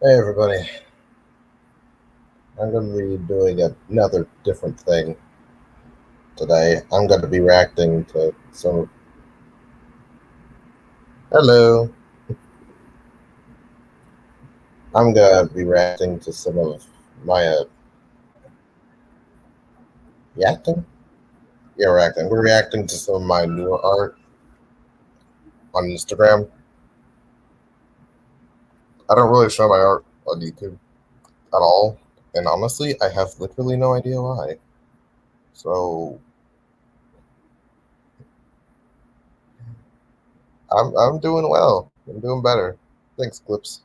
Hey everybody, I'm going to be doing another different thing today. I'm going to be reacting to some. Hello. I'm going to be reacting to some of my reacting. Yeah, reacting. We're reacting to some of my newer art on Instagram. I don't really show my art on YouTube at all, and honestly, I have literally no idea why. So I'm doing well. I'm doing better. Thanks, Clips.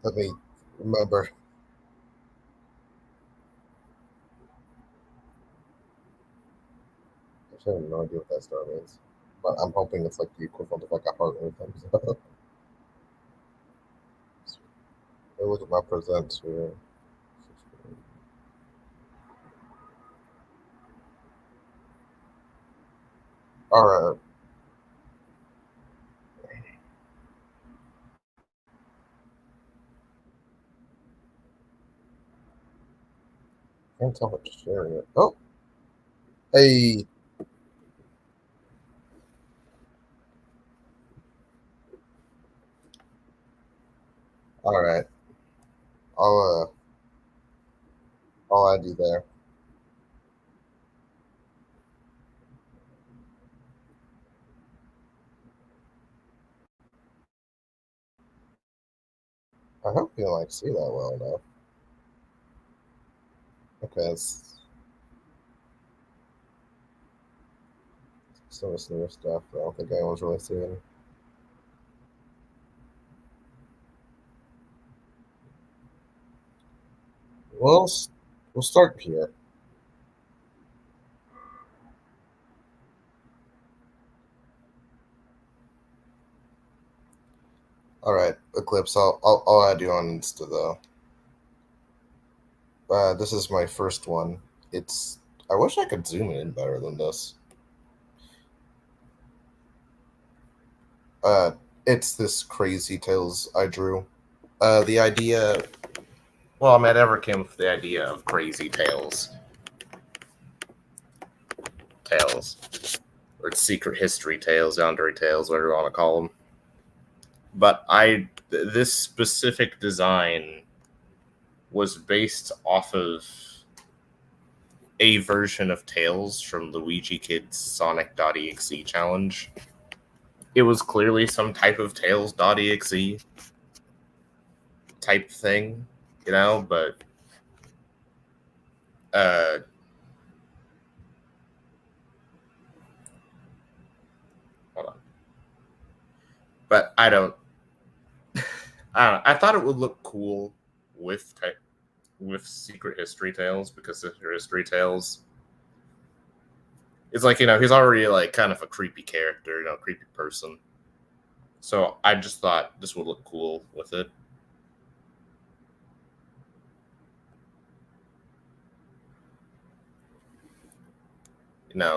Let me remember. I have no idea what that star means, but I'm hoping it's like the equivalent of like a heart or something. Hey, look at my presents here. All right. Can't tell what sharing it. Oh, hey. All right. I'll I'll add you there. I hope you like see that well enough. Okay, it's some of this newer stuff. I don't think anyone's really seeing. Well, we'll start here. All right, Eclipse. I'll add you on Insta though. This is my first one. It's. I wish I could zoom in better than this. Uh, it's this crazy tales I drew. The idea. Well, I mean, I never came up with the idea of crazy tales, or secret history tales, boundary tales, whatever you want to call them. But this specific design was based off of a version of Tales from Luigi Kid's Sonic.exe challenge. It was clearly some type of Tales.exe type thing, but uh, hold on. But I thought it would look cool with with Secret History Tales, because Secret History Tales is like, he's already like kind of a creepy character, creepy person. So I just thought this would look cool with it.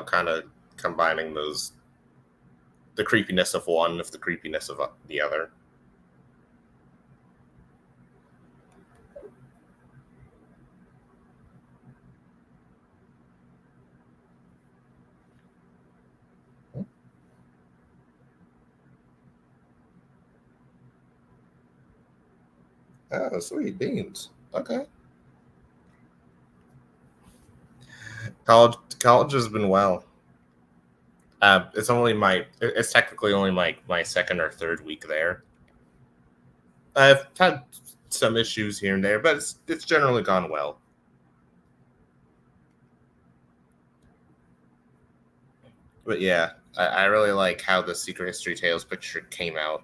Kind of combining the creepiness of one with the creepiness of the other. Oh, sweet beans. Okay. College has been well. It's technically only my second or third week there. I've had some issues here and there, but it's generally gone well. But yeah, I really like how the Secret History Tales picture came out.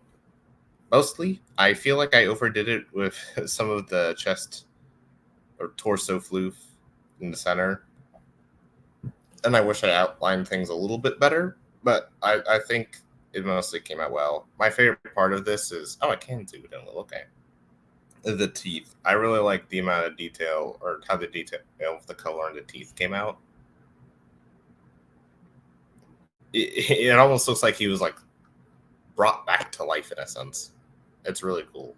Mostly, I feel like I overdid it with some of the chest or torso floof in the center, and I wish I outlined things a little bit better. But I think it mostly came out well. My favorite part of this is I can zoom it in a little. Okay, the teeth. I really like the amount of detail or how the detail of the color in the teeth came out. It almost looks like he was like brought back to life in a sense. It's really cool.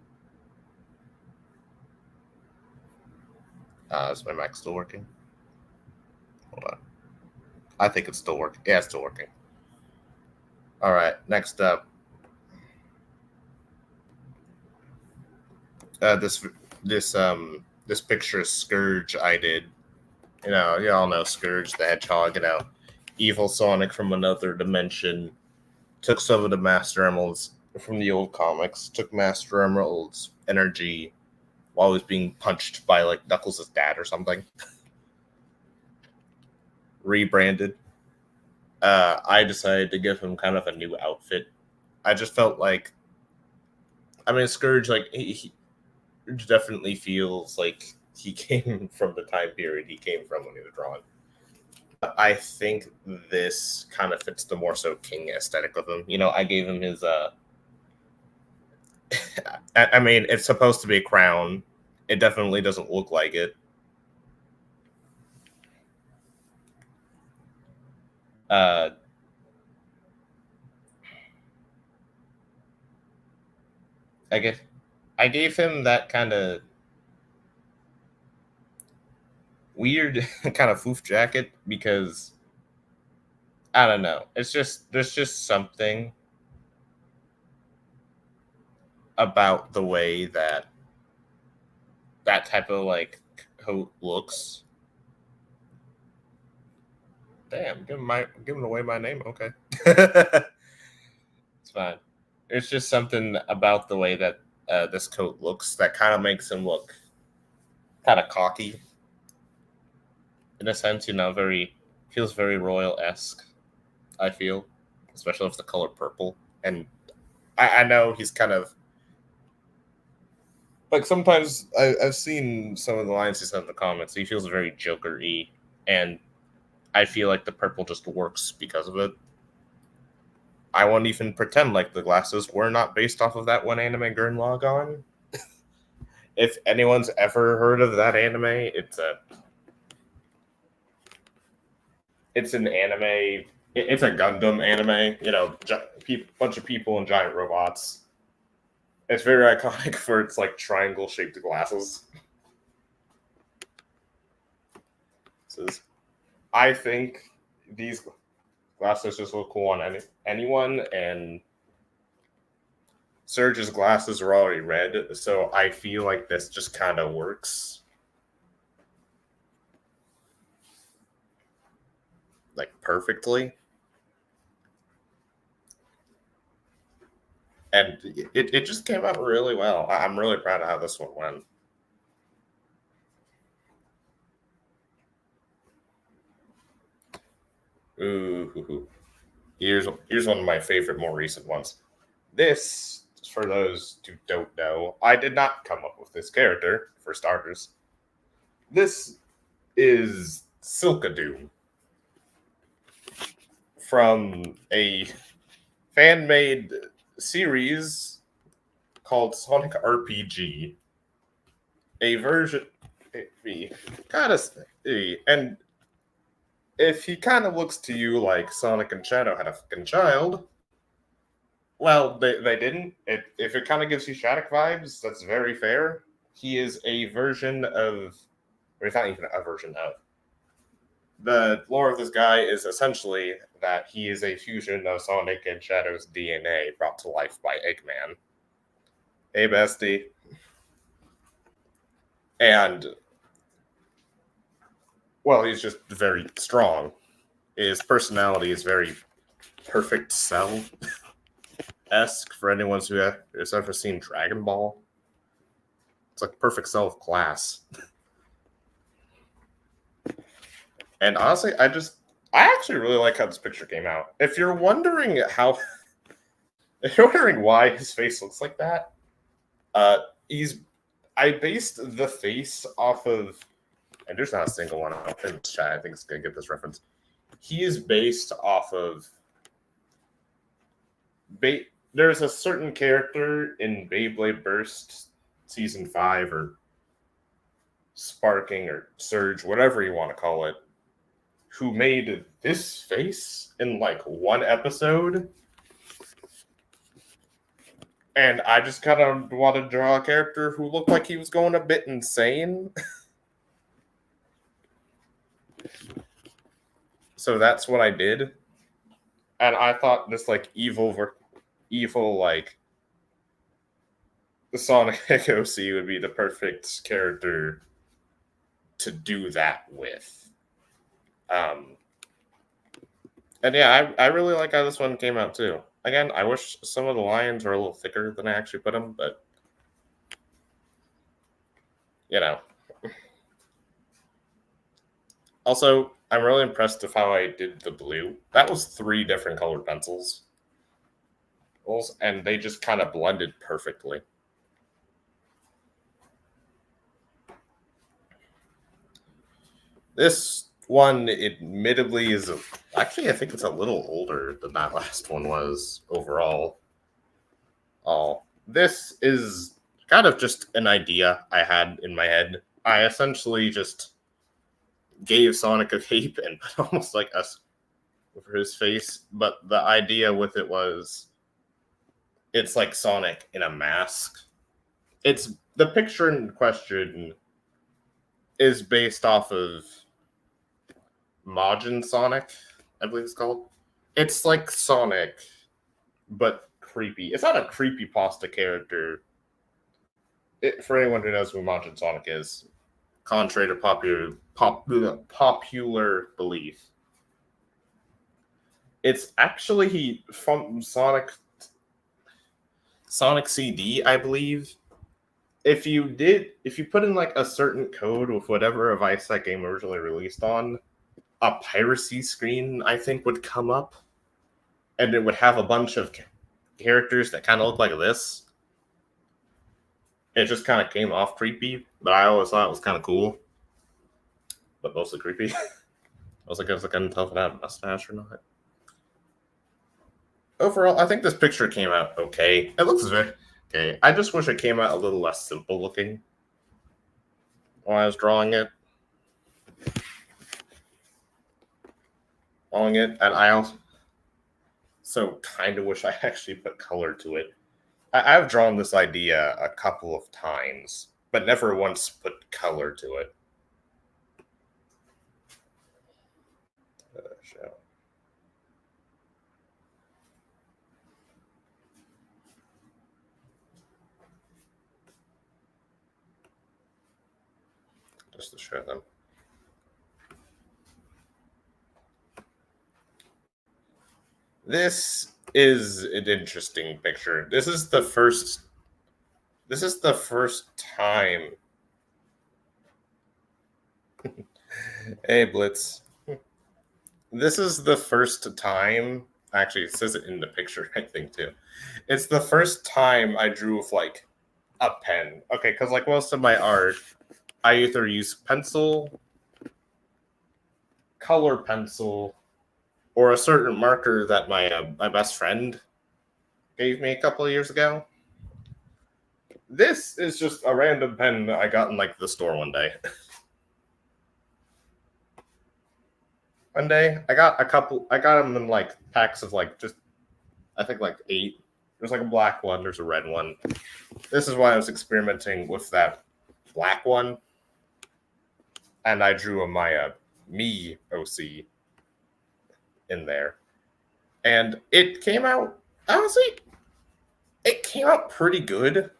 Is my mic still working? Hold on. I think it's still working. Yeah, it's still working. All right, next up. This picture of Scourge I did. You know, you all know Scourge the Hedgehog, evil Sonic from another dimension. Took some of the Master Emeralds from the old comics, took Master Emerald's energy while he was being punched by like Knuckles' dad or something. Rebranded. I decided to give him kind of a new outfit. I just felt like, I mean, Scourge, like he definitely feels like he came from the time period he came from when he was drawn. I think this kind of fits the more so king aesthetic of him. You know, I gave him his I mean, it's supposed to be a crown. It definitely doesn't look like it. I gave him that kind of weird kind of foof jacket because I don't know. It's just there's just something about the way that type of like coat looks. Damn, giving away my name. Okay, it's fine. It's just something about the way that this coat looks that kind of makes him look kind of cocky in a sense. You know, feels very royal-esque. I feel, especially with the color purple, and I know he's kind of like sometimes I've seen some of the lines he said in the comments. He feels very Joker-y, and I feel like the purple just works because of it. I won't even pretend like the glasses were not based off of that one anime Gurren Lagann. If anyone's ever heard of that anime, it's an anime. It's a Gundam anime. You know, bunch of people and giant robots. It's very iconic for its like triangle shaped glasses. I think these glasses just look cool on anyone, and Surge's glasses are already red, so I feel like this just kind of works. Like perfectly. And it just came out really well. I'm really proud of how this one went. Ooh. Here's one of my favorite, more recent ones. This, for those who don't know, I did not come up with this character, for starters. This is Silkadoom from a fan-made series called Sonic RPG. A version, and if he kind of looks to you like Sonic and Shadow had a fucking child, well, they didn't. If it kind of gives you Shattuck vibes, that's very fair. He is a version of, or he's not even a version of. The lore of this guy is essentially that he is a fusion of Sonic and Shadow's DNA brought to life by Eggman. Hey, bestie. And, well, he's just very strong. His personality is very perfect cell-esque for anyone who has ever seen Dragon Ball. It's like perfect cell of class. And honestly, I actually really like how this picture came out. If you're wondering why his face looks like that, I based the face off of, and there's not a single one in the chat I think is gonna get this reference. He is based off of there's a certain character in Beyblade Burst Season 5 or Sparking or Surge, whatever you want to call it, who made this face in like one episode. And I just kind of want to draw a character who looked like he was going a bit insane. So that's what I did. And I thought this like evil like the Sonic OC would be the perfect character to do that with. And yeah, I really like how this one came out too. Again, I wish some of the lines were a little thicker than I actually put them, but you know. Also, I'm really impressed with how I did the blue. That was 3 different colored pencils. And they just kind of blended perfectly. This one, admittedly, actually, I think it's a little older than that last one was overall. This is kind of just an idea I had in my head. I essentially just gave Sonic a cape and put almost like us over his face, but the idea with it was it's like Sonic in a mask. It's the picture in question is based off of Majin Sonic, I believe it's called. It's like Sonic, but creepy. It's not a creepypasta character. For anyone who knows who Majin Sonic is, contrary to popular belief, it's actually from Sonic CD, I believe. If you put in like a certain code with whatever device that game originally released on, a piracy screen I think would come up, and it would have a bunch of characters that kind of look like this. It just kind of came off creepy, but I always thought it was kind of cool, but mostly creepy. I was like, I couldn't tell if it had a mustache or not. Overall, I think this picture came out okay. It looks very okay. I just wish it came out a little less simple looking while I was drawing it. And I also kind of wish I actually put color to it. I've drawn this idea a couple of times, but never once put color to it. Just to show them. This is an interesting picture. This is the first time. Hey, Blitz. This is the first time. Actually, it says it in the picture, I think, too. It's the first time I drew with, like, a pen. Okay, because, like, most of my art, I either use pencil, color pencil, or a certain marker that my best friend gave me a couple of years ago. This is just a random pen that I got in, like, the store one day. One day, I got them in, like, packs of, like, just, I think, like, 8. There's, like, a black one. There's a red one. This is why I was experimenting with that black one. And I drew a Maya Me OC in there. And it came out, honestly, it came out pretty good.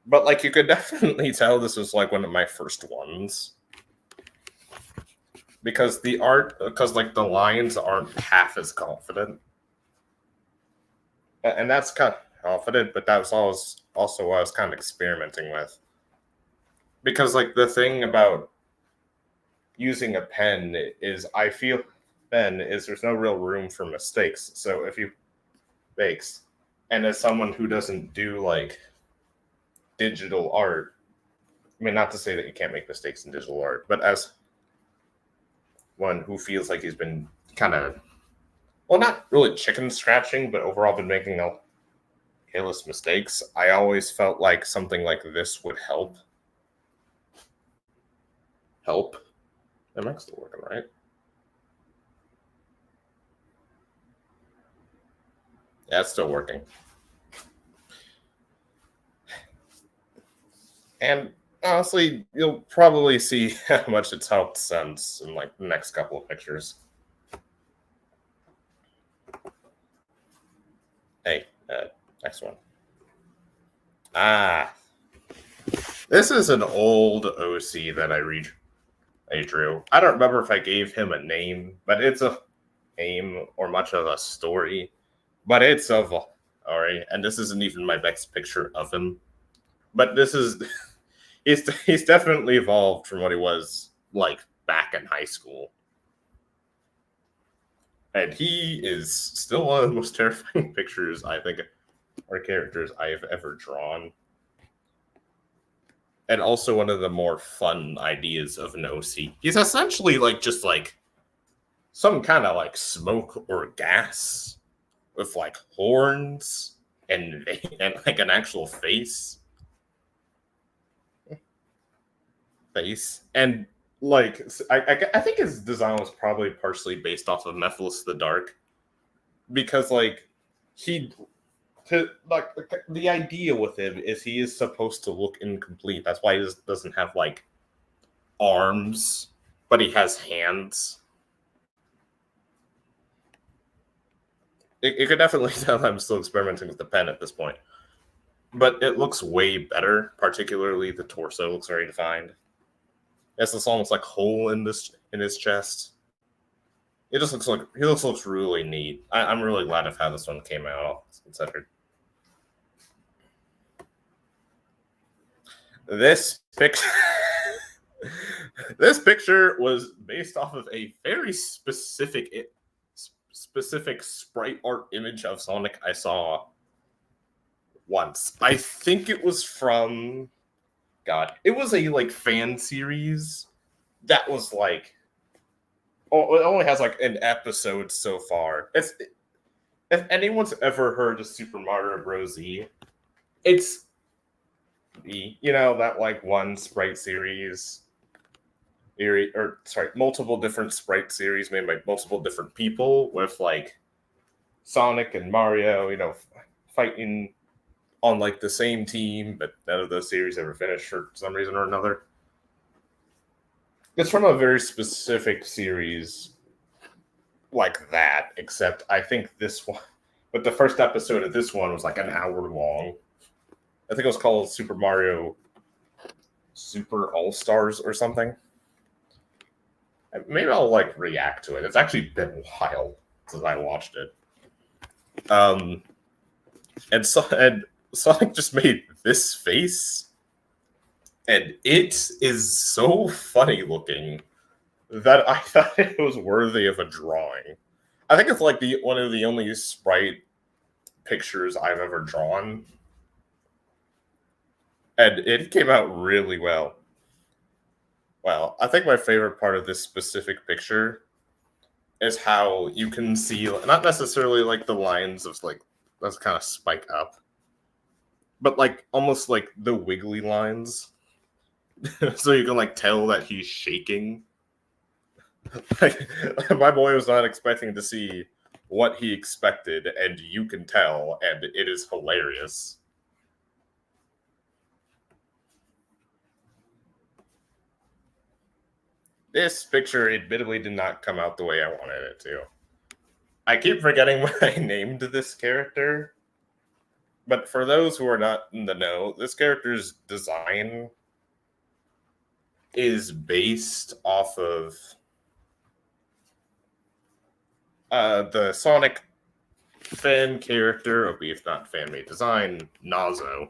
But, like, you could definitely tell this was, like, one of my first ones. Because the the lines aren't half as confident. And that's kind of confident, but that was also what I was kind of experimenting with. Because, like, the thing about using a pen is there's no real room for mistakes. So if you makes, and as someone who doesn't do, like, digital art, I mean, not to say that you can't make mistakes in digital art, but as one who feels like he's been kind of well, not really chicken scratching, but overall been making careless mistakes. I always felt like something like this would help. Am I still working, right? Yeah, it's still working. And honestly, you'll probably see how much it's helped since in like the next couple of pictures. Hey, next one. Ah, this is an old OC that I drew. I don't remember if I gave him a name, but it's a name or much of a story. But it's of alright, and this isn't even my best picture of him. But this is he's definitely evolved from what he was like back in high school. And he is still one of the most terrifying pictures I think or characters I have ever drawn. And also one of the more fun ideas of an OC. He's essentially like just like some kind of like smoke or gas with like horns and like an actual face. And like I think his design was probably partially based off of Mephiles the Dark, because like he like the idea with him is he is supposed to look incomplete. That's why he doesn't have like arms, but he has hands. You could definitely tell I'm still experimenting with the pen at this point, but it looks way better. Particularly the torso looks very defined. It's this almost like hole in his chest. It just looks really neat. I'm really glad of how this one came out. Considered this picture, this picture was based off of a very specific sprite art image of Sonic I saw once. I think it was from it was a like fan series that was like, oh, it only has like an episode so far. If anyone's ever heard of Super Mario Bros. Z, it's that like one sprite series, multiple different sprite series made by multiple different people with like Sonic and Mario, fighting on like the same team, but none of those series ever finished for some reason or another. It's from a very specific series like that, except I think this one, but the first episode of this one was like an hour long. I think it was called Super Mario Super All Stars or something. Maybe I'll like react to it. It's actually been a while since I watched it. And Sonic just made this face, and it is so funny looking that I thought it was worthy of a drawing. I think it's like one of the only sprite pictures I've ever drawn, and it came out really well. Well, I think my favorite part of this specific picture is how you can see not necessarily like the lines of like that's kind of spike up, but like almost like the wiggly lines, so you can like tell that he's shaking. Like, my boy was not expecting to see what he expected, and you can tell, and it is hilarious. This picture admittedly did not come out the way I wanted it to. I keep forgetting what I named this character, but for those who are not in the know, this character's design is based off of the Sonic fan character, if not fan-made design, Nazo.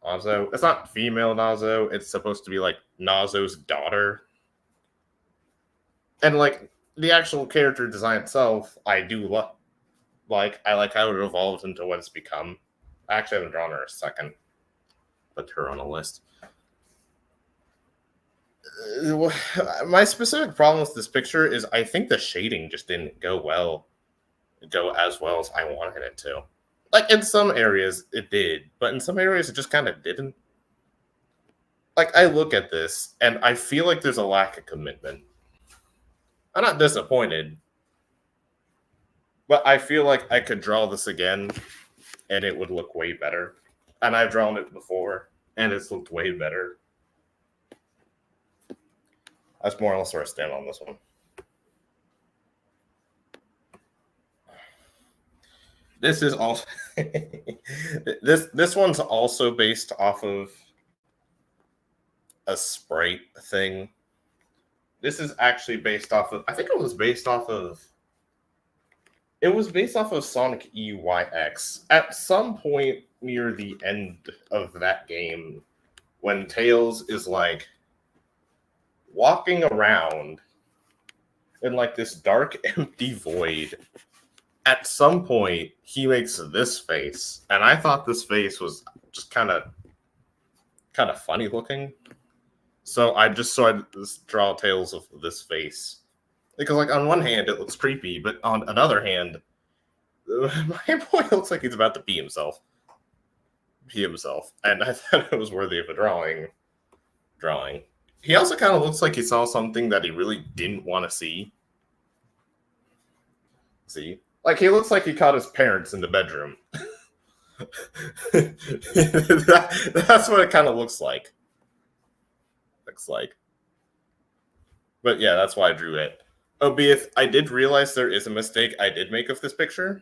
Nazo. It's not female Nazo. It's supposed to be like Nazo's daughter. And like the actual character design itself, I do like. I like how it evolved into what it's become. I actually haven't drawn her a second. Put her on a list. My specific problem with this picture is I think the shading just didn't go as well as I wanted it to. Like in some areas it did, but in some areas it just kind of didn't. Like I look at this and I feel like there's a lack of commitment. I'm not disappointed, but I feel like I could draw this again and it would look way better. And I've drawn it before and it's looked way better. That's more or less where I stand on this one. This is also this one's also based off of a sprite thing. This is actually based off of, I think it was based off of Sonic EYX. At some point near the end of that game, when Tails is like walking around in like this dark, empty void, at some point he makes this face, and I thought this face was just kind of funny looking. So I just draw Tails of this face. Because, like, on one hand, it looks creepy, but on another hand, my boy looks like he's about to pee himself. And I thought it was worthy of a drawing. He also kind of looks like he saw something that he really didn't want to see. See? Like, he looks like he caught his parents in the bedroom. That's what it kind of looks like. But yeah, that's why I drew it. Albeit, I did realize there is a mistake I did make of this picture.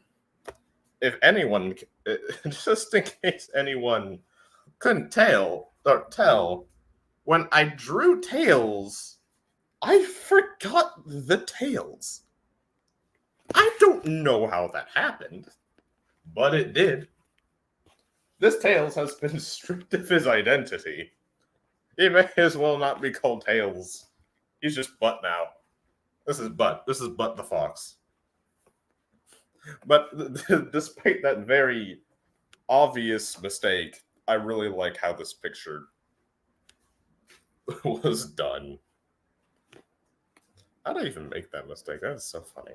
If anyone, just in case anyone couldn't tell, when I drew Tails, I forgot the tails. I don't know how that happened, but it did. This Tails has been stripped of his identity. He may as well not be called Tails. He's just Butt now. This is Butt. This is Butt the Fox. But despite that very obvious mistake, I really like how this picture was done. How did I even make that mistake? That is so funny.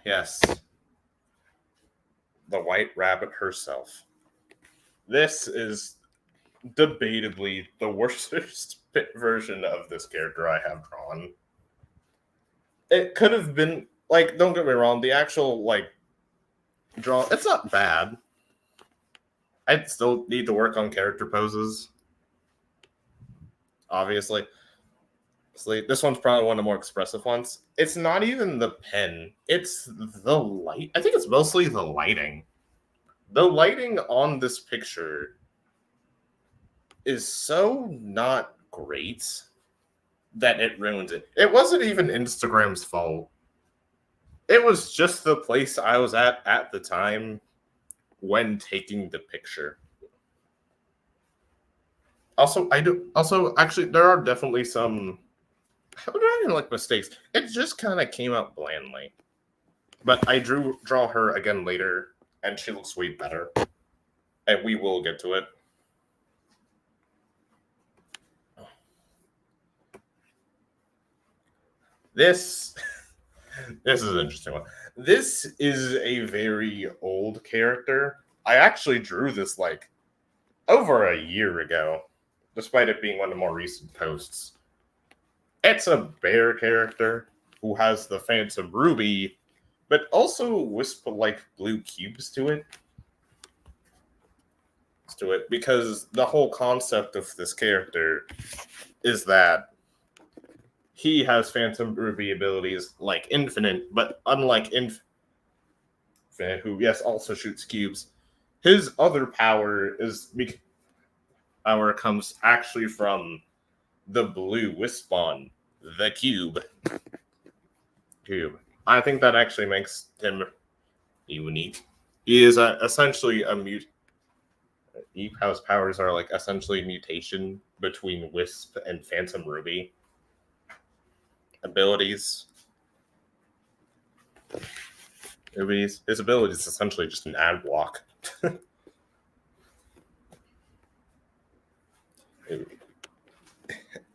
Yes. The White Rabbit herself. This is debatably the worst version of this character I have drawn. It could have been, like, don't get me wrong, the actual, like, draw, it's not bad. I still need to work on character poses. Obviously. This one's probably one of the more expressive ones. It's not even the pen. It's the light. I think it's mostly the lighting. The lighting on this picture is so not great that it ruins it. It wasn't even Instagram's fault. It was just the place I was at the time when taking the picture. Actually, there are definitely some, I don't even like mistakes. It just kind of came out blandly. But I draw her again later, and she looks way better. And we will get to it. This is an interesting one. This is a very old character. I actually drew this like over a year ago, despite it being one of the more recent posts. It's a bear character who has the Phantom Ruby, but also wisp-like blue cubes to it. Because the whole concept of this character is that he has Phantom Ruby abilities like Infinite, but unlike Infinite, who, yes, also shoots cubes, his other power comes actually from the blue Wispon, the cube. I think that actually makes him unique. He is essentially a mute. E-Pow's powers are like essentially a mutation between Wisp and Phantom Ruby abilities. His ability is essentially just an ad block.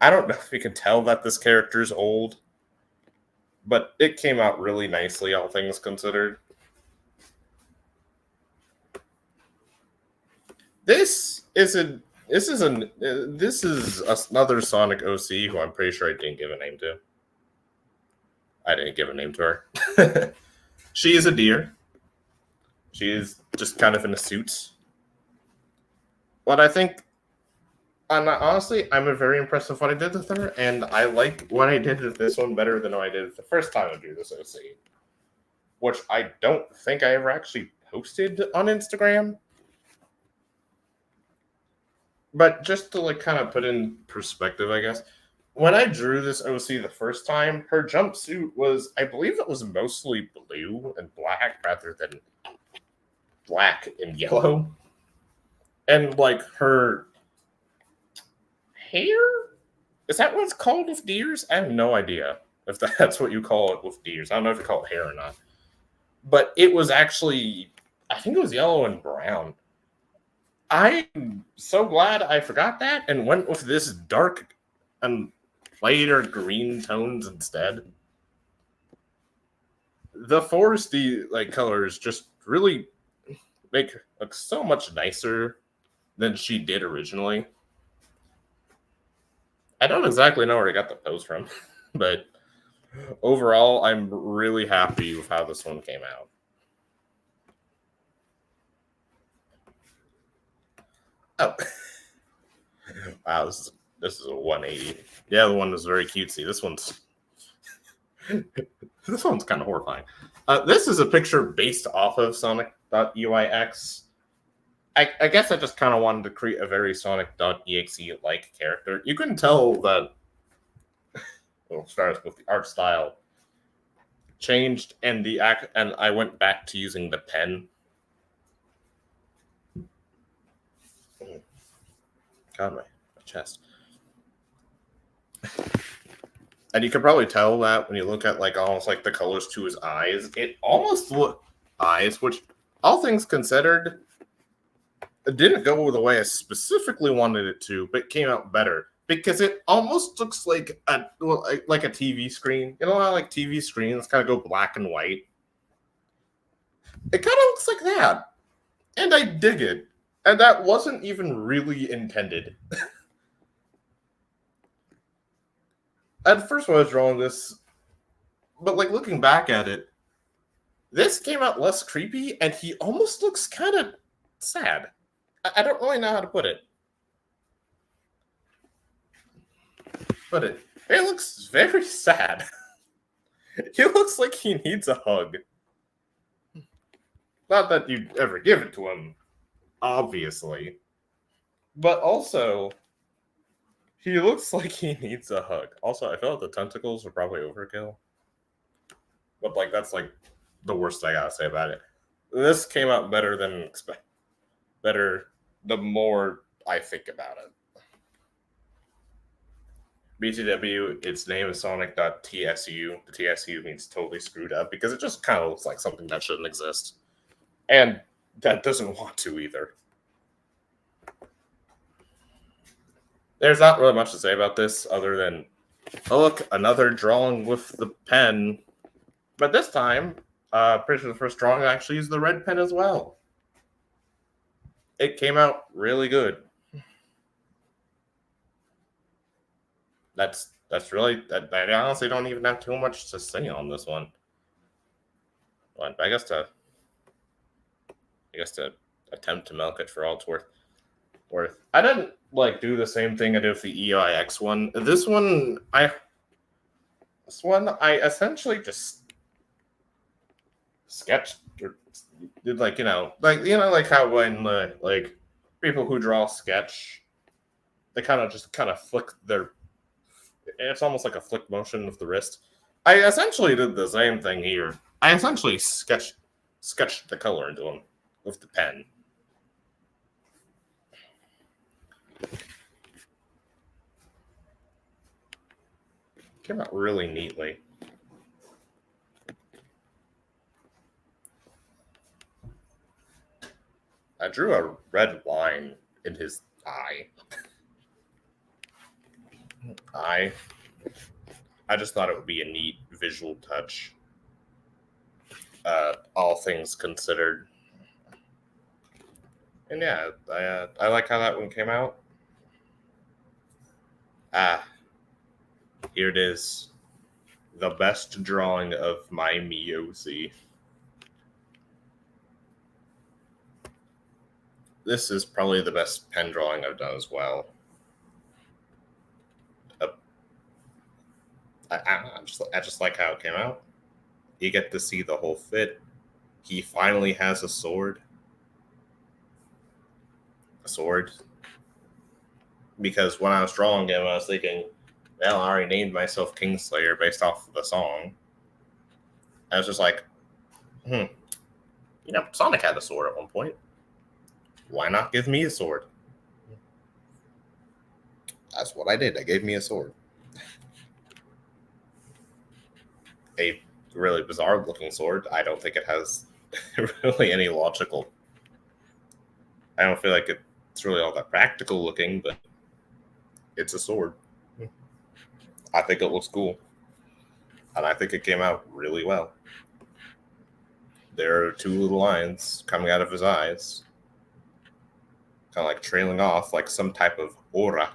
I don't know if you can tell that this character's old, but it came out really nicely, all things considered. This is another Sonic OC who I'm pretty sure I didn't give a name to. I didn't give a name to her. She is a deer. She is just kind of in a suit. But I think, honestly, I'm very impressed with what I did with her, and I like what I did with this one better than what I did the first time I drew this OC, which I don't think I ever actually posted on Instagram. But just to like kind of put in perspective, I guess, when I drew this OC the first time, her jumpsuit was, I believe it was mostly blue and black rather than black and yellow. And like her hair, is that what it's called with deers? I have no idea if that's what you call it with deers. I don't know if you call it hair or not. But it was actually, I think it was yellow and brown. I'm so glad I forgot that and went with this dark and lighter green tones instead. The foresty like colors just really make her look so much nicer than she did originally. I don't exactly know where I got the pose from, but overall, I'm really happy with how this one came out. Oh, wow! This is a 180. Yeah, the one was very cutesy. This one's kind of horrifying. This is a picture based off of Sonic.uix. I guess I just kind of wanted to create a very Sonic.exe like character. You can tell that. Well, starts with the art style changed, and I went back to using the pen. God, my chest. And you can probably tell that when you look at like almost like the colors to his eyes. It almost look eyes, which all things considered, it didn't go the way I specifically wanted it to, but it came out better because it almost looks like a TV screen. You know how like TV screens kind of go black and white? It kind of looks like that. And I dig it. And that wasn't even really intended. At first when I was drawing this, but like looking back at it, this came out less creepy and he almost looks kind of sad. I don't really know how to put it. But it looks very sad. He looks like he needs a hug. Not that you'd ever give it to him, obviously. But also, he looks like he needs a hug. Also, I feel like the tentacles are probably overkill. But like that's like the worst I gotta say about it. This came out better than expected. Better the more I think about it. BTW, its name is Sonic.tsu. The TSU means totally screwed up because it just kind of looks like something that shouldn't exist. And that doesn't want to either. There's not really much to say about this other than, oh look, another drawing with the pen. But this time, pretty sure the first drawing actually used the red pen as well. It came out really good. That's really that. I honestly don't even have too much to say on this one. But I guess to attempt to milk it for all it's worth. I didn't like do the same thing I did with the EIX one. This one I essentially just sketched or did like like how when like people who draw sketch, they kind of flick their. It's almost like a flick motion with the wrist. I essentially did the same thing here. I essentially sketched the color into them with the pen. Came out really neatly. I drew a red line in his eye. I I just thought it would be a neat visual touch. All things considered, and yeah, I like how that one came out. Ah, here it is, the best drawing of my Miyoshi. This is probably the best pen drawing I've done as well. Uh, I just like how it came out. You get to see the whole fit. He finally has a sword. A sword. Because when I was drawing him, I was thinking, well, I already named myself Kingslayer based off of the song. I was just like, Sonic had a sword at one point. Why not give me a sword? That's what I did. I gave me a sword. A really bizarre looking sword. I don't think it has really any logical. I don't feel like it's really all that practical looking, but it's a sword. I think it looks cool. And I think it came out really well. There are two little lines coming out of his eyes, kind of like trailing off like some type of aura.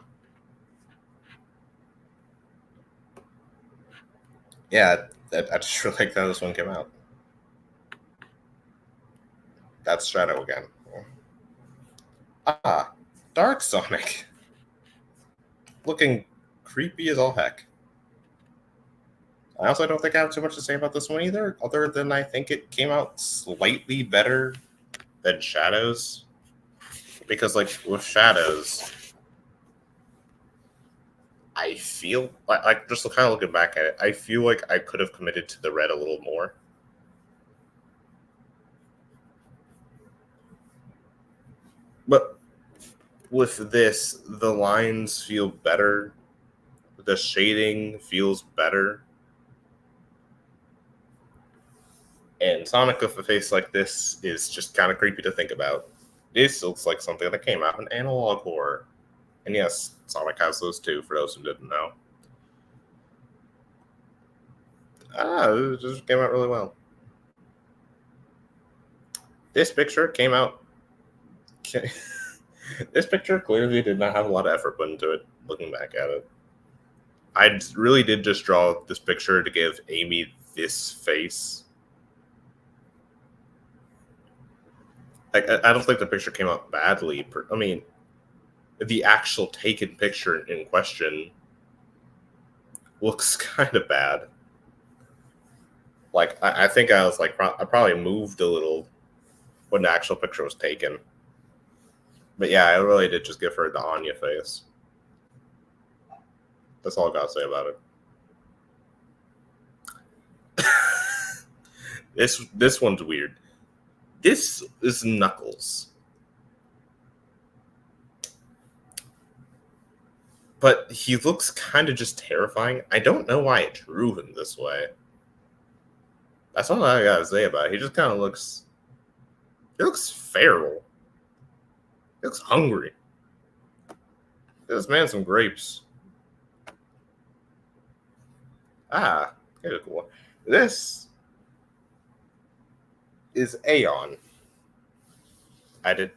Yeah, I just really like how this one came out. That's Shadow again. Ah, Dark Sonic. Looking creepy as all heck. I also don't think I have too much to say about this one either, other than I think it came out slightly better than Shadows. Because, like, with Shadows, I feel like just kind of looking back at it, I feel like I could have committed to the red a little more. But with this, the lines feel better. The shading feels better. And Sonic with a face like this is just kind of creepy to think about. This looks like something that came out in Analog Horror. And yes, Sonic has those too, for those who didn't know. It just came out really well. This picture came out. This picture clearly did not have a lot of effort put into it, looking back at it. I really did just draw this picture to give Amy this face. I don't think the picture came out badly. I mean, the actual taken picture in question looks kind of bad. Like, I think I was like, I probably moved a little when the actual picture was taken. But yeah, I really did just give her the Anya face. That's all I gotta say about it. This one's weird. This is Knuckles. But he looks kind of just terrifying. I don't know why I drew him this way. That's all I gotta say about it. He just kind of looks. He looks feral. He looks hungry. Give this man some grapes. Ah, cool. This is Aeon.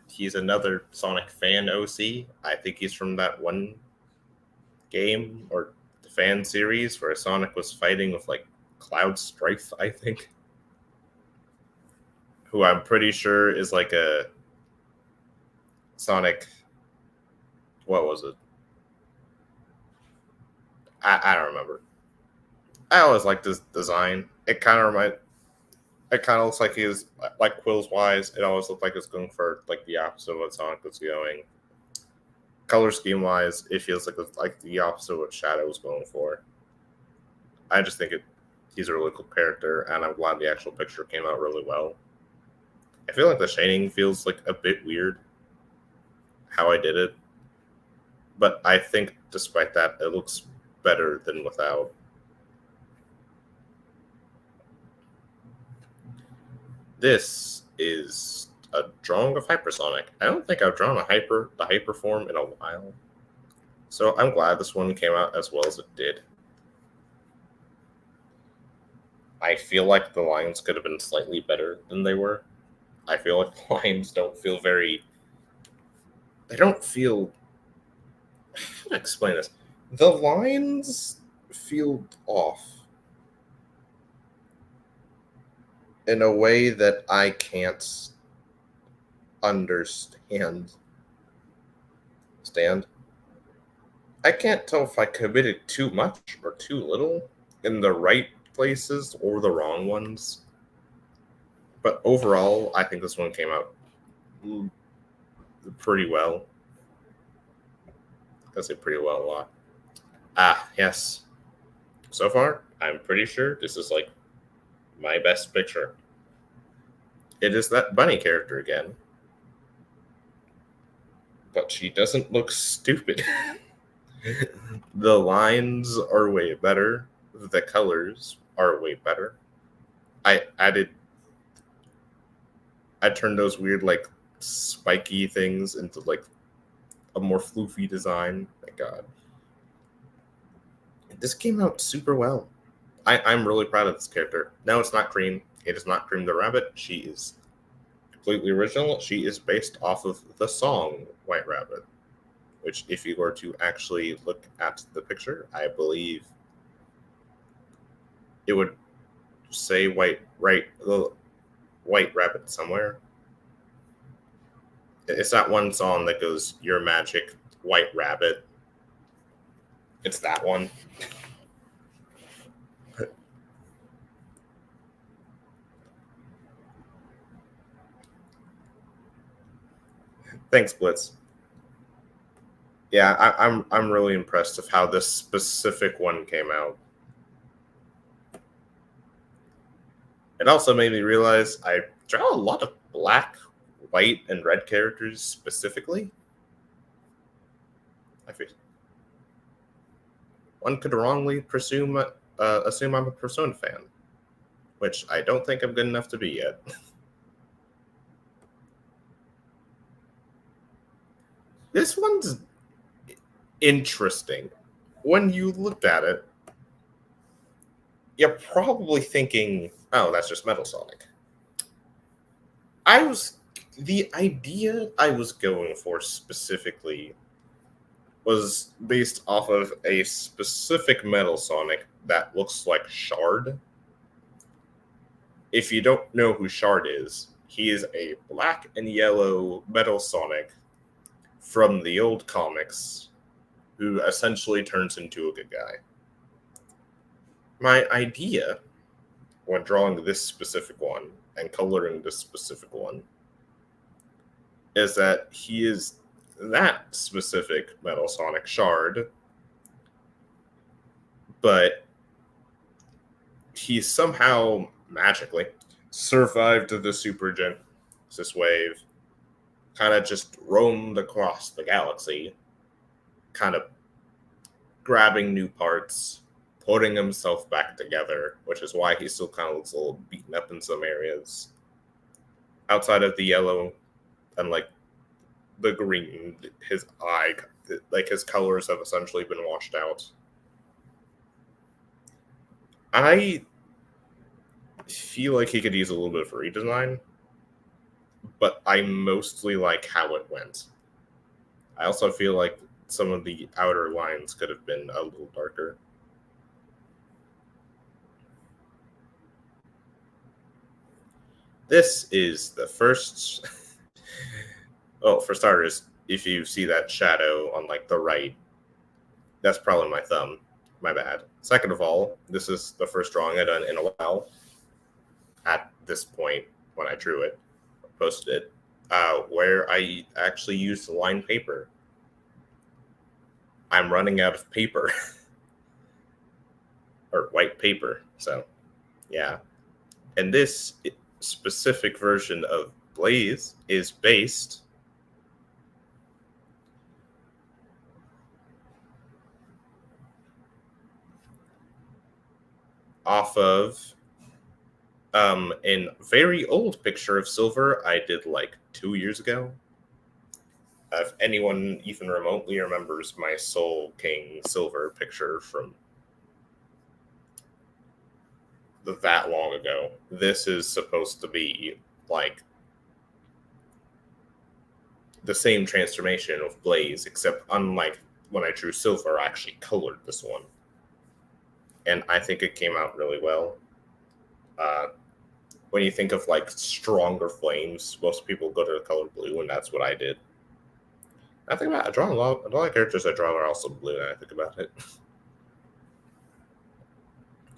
He's another Sonic fan OC. I think he's from that one game or the fan series where Sonic was fighting with like Cloud Strife, I think. Who I'm pretty sure is like a Sonic. What was it? I don't remember. I always liked this design. It kind of looks like he's like Quill's Wise. It always looked like it's going for like the opposite of what Sonic was going. Color scheme wise, it feels like it's like the opposite of what Shadow was going for. I just think he's a really cool character, and I'm glad the actual picture came out really well. I feel like the shading feels like a bit weird how I did it, but I think despite that, it looks better than without. This is a drawing of Hypersonic. I don't think I've drawn the hyper form in a while. So I'm glad this one came out as well as it did. I feel like the lines could have been slightly better than they were. I feel like the lines don't feel very. They don't feel. How to explain this? The lines feel off in a way that I can't understand. Stand. I can't tell if I committed too much or too little in the right places or the wrong ones. But overall, I think this one came out pretty well. I say pretty well a lot. Ah, yes. So far, I'm pretty sure this is like my best picture. It is that bunny character again. But she doesn't look stupid. The lines are way better. The colors are way better. I turned those weird like spiky things into like a more floofy design. Thank God. This came out super well. I'm really proud of this character. No, it's not Cream. It is not Cream the Rabbit. She is completely original. She is based off of the song White Rabbit, which, if you were to actually look at the picture, I believe it would say the White Rabbit somewhere. It's that one song that goes, "You're magic, White Rabbit." It's that one. Thanks, Blitz. Yeah, I'm really impressed of how this specific one came out. It also made me realize I draw a lot of black, white, and red characters specifically. I feel one could wrongly assume I'm a Persona fan, which I don't think I'm good enough to be yet. This one's interesting. When you looked at it, you're probably thinking, "Oh, that's just Metal Sonic." I was the idea I was going for specifically was based off of a specific Metal Sonic that looks like Shard. If you don't know who Shard is, he is a black and yellow Metal Sonic from the old comics who essentially turns into a good guy. My idea when drawing this specific one and coloring this specific one is that he is that specific Metal Sonic Shard, but he somehow magically survived the Super Genesis wave, kind of just roamed across the galaxy, kind of grabbing new parts, putting himself back together, which is why he still kind of looks a little beaten up in some areas. Outside of the yellow and like the green, his eye, like his colors have essentially been washed out. I feel like he could use a little bit of redesign, but I mostly like how it went. I also feel like some of the outer lines could have been a little darker. This is the first. Well, for starters, if you see that shadow on like the right, that's probably my thumb. My bad. Second of all, this is the first drawing I've done in a while. At this point, when I drew it, posted it, where I actually used lined paper. I'm running out of paper or white paper. So, yeah. And this specific version of Blaze is based off of a very old picture of Silver I did like 2 years ago. if anyone even remotely remembers my Soul King Silver picture from that long ago, this is supposed to be like the same transformation of Blaze, except unlike when I drew Silver, I actually colored this one. And I think it came out really well. When you think of like stronger flames, most people go to the color blue, and that's what I did. I think about I draw a lot of characters I draw are also blue. And I think about it.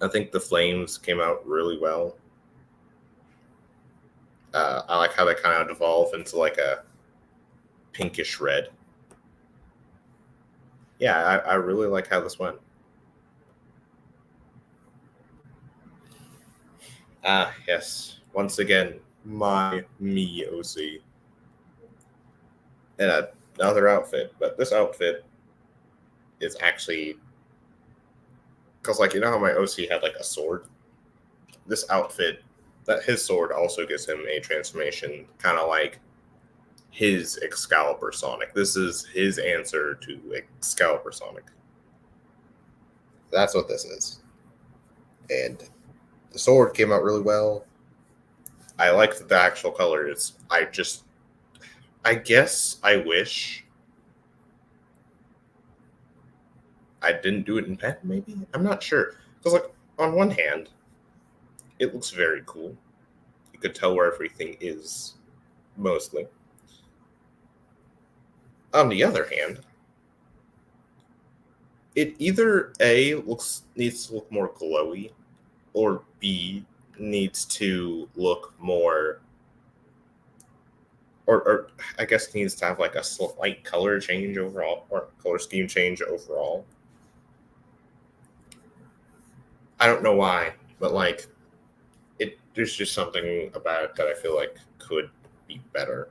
I think the flames came out really well. I like how they kind of devolve into like a pinkish red. Yeah, I really like how this went. Yes. Once again, my me OC. And another outfit, but this outfit is actually because, like, you know how my OC had like a sword. This outfit, that his sword also gives him a transformation, kind of like his Excalibur Sonic. This is his answer to Excalibur Sonic. That's what this is, and the sword came out really well. I liked the actual colors. I guess I wish I didn't do it in pen, maybe? I'm not sure. Because, like, on one hand, it looks very cool. You could tell where everything is, mostly. On the other hand, it either A needs to look more glowy, or B needs to look more, or I guess needs to have like a slight color change overall, or color scheme change overall. I don't know why, but like there's just something about it that I feel like could be better.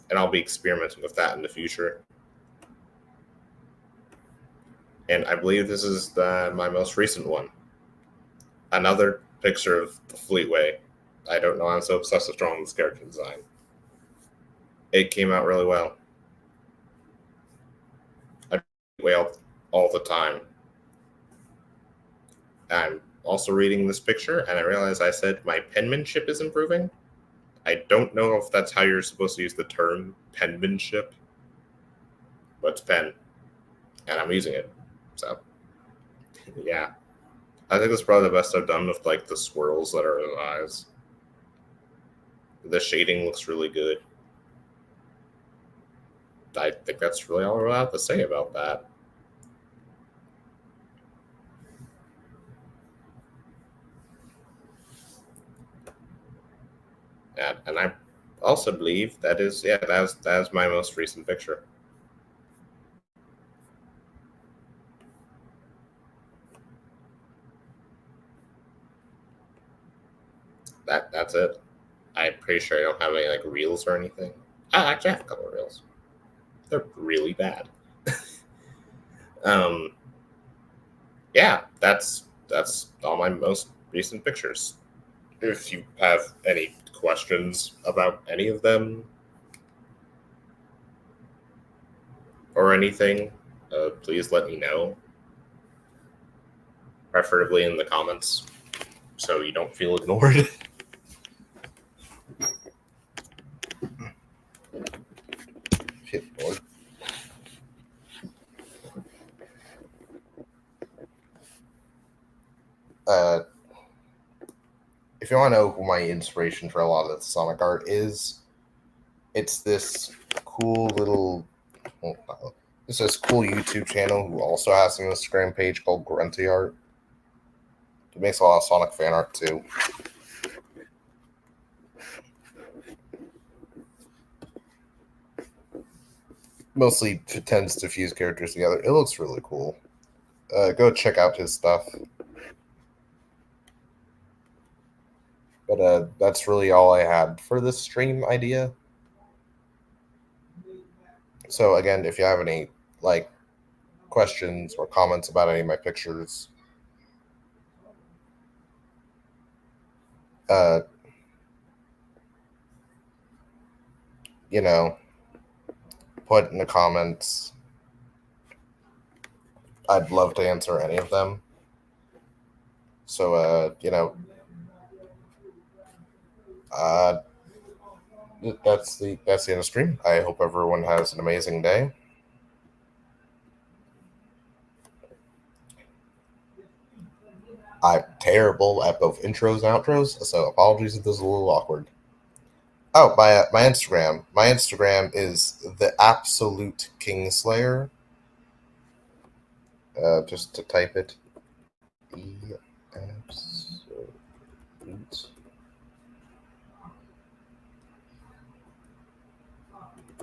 And I'll be experimenting with that in the future. And I believe this is my most recent one. Another picture of the Fleetway. I don't know, I'm so obsessed with drawing this character design. It came out really well. I draw all the time. I'm also reading this picture, and I realize I said my penmanship is improving. I don't know if that's how you're supposed to use the term penmanship, but it's pen, and I'm using it. So, yeah. I think that's probably the best I've done with like the swirls that are in his eyes. The shading looks really good. I think that's really all I have to say about that. And I also believe that is my most recent picture. That's it. I'm pretty sure I don't have any like reels or anything. I actually have a couple of reels. They're really bad. um, yeah, that's all my most recent pictures. If you have any questions about any of them or anything, please let me know. Preferably in the comments, so you don't feel ignored. Shit, boy. If you want to know who my inspiration for a lot of the Sonic art is, it's this cool little, it's this cool YouTube channel who also has an Instagram page called Grunty Art. It makes a lot of Sonic fan art too. Mostly tends to fuse characters together. It looks really cool. Go check out his stuff. But that's really all I had for this stream idea. So again, if you have any like questions or comments about any of my pictures, you know, put in the comments. I'd love to answer any of them. So, that's the end of the stream. I hope everyone has an amazing day. I'm terrible at both intros and outros, so apologies if this is a little awkward. Oh, my Instagram. My Instagram is the absolute Kingslayer. Just to type it. The absolute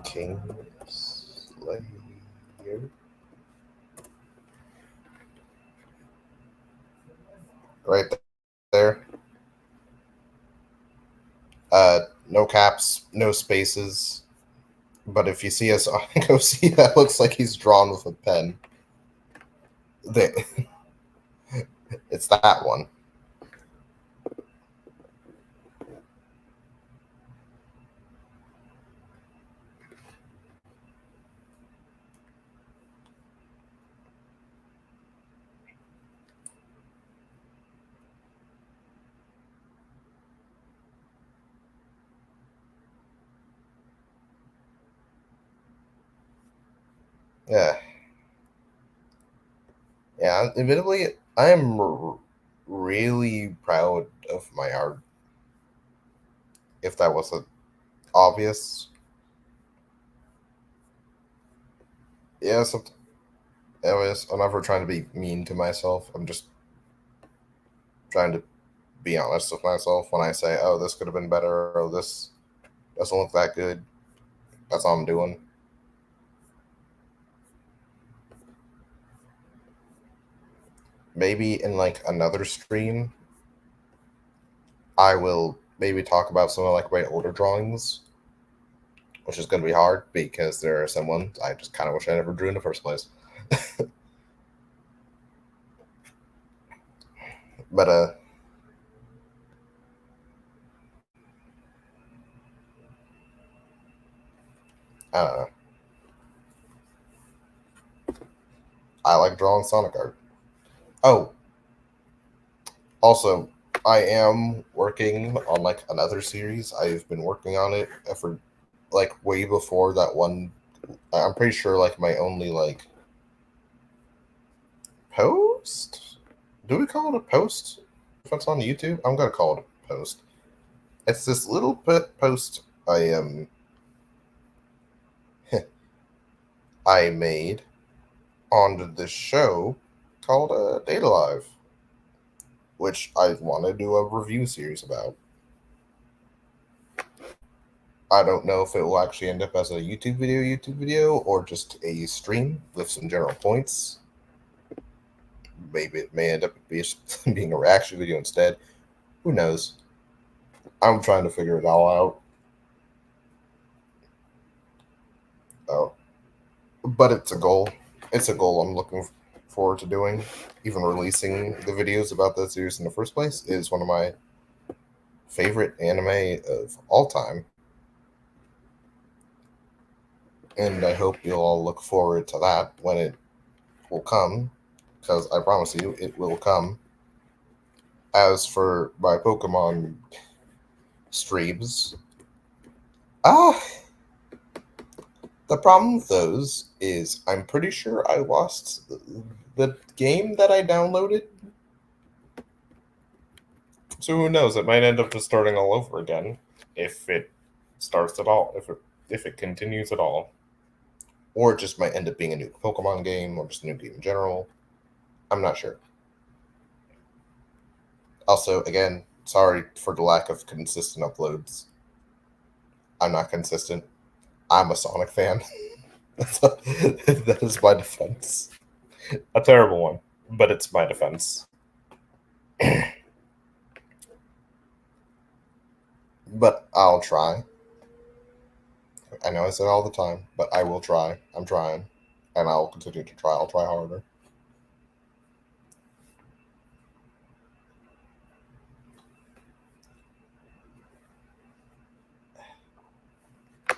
Kingslayer. Right there. No caps, no spaces. But if you see us, go see that looks like he's drawn with a pen. It's that one. Yeah. Yeah, admittedly, I am really proud of my art. If that wasn't obvious. Yeah, anyways, I'm never trying to be mean to myself. I'm just trying to be honest with myself when I say, oh, this could have been better, or this doesn't look that good. That's all I'm doing. Maybe in like another stream, I will maybe talk about some of like my older drawings, which is going to be hard because there are some ones I just kind of wish I never drew in the first place. But I don't know. I like drawing Sonic art. Oh, also, I am working on like another series. I've been working on it for like way before that one. I'm pretty sure like my only like post. Do we call it a post? If it's on YouTube, I'm gonna call it a post. It's this little post I made on this show called Data Live, which I want to do a review series about. I don't know if it will actually end up as a YouTube video, or just a stream with some general points. Maybe it may end up being a reaction video instead. Who knows? I'm trying to figure it all out. Oh, but it's a goal. It's a goal I'm looking forward to doing. Even releasing the videos about that series in the first place is one of my favorite anime of all time. And I hope you'll all look forward to that when it will come, because I promise you it will come. As for my Pokemon streams, the problem with those is I'm pretty sure I lost the game that I downloaded. So who knows? It might end up just starting all over again if it starts at all, if it continues at all. Or it just might end up being a new Pokemon game or just a new game in general. I'm not sure. Also, again, sorry for the lack of consistent uploads. I'm not consistent. I'm a Sonic fan. That is my defense. A terrible one, but it's my defense. But I'll try. I know I say it all the time, but I will try. I'm trying. And I'll continue to try. I'll try harder.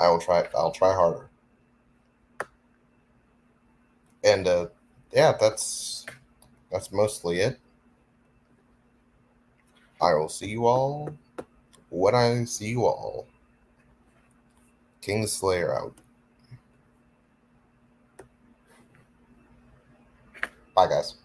I'll try harder. And yeah, that's mostly it. I will see you all when I see you all. Kingslayer out. Bye, guys.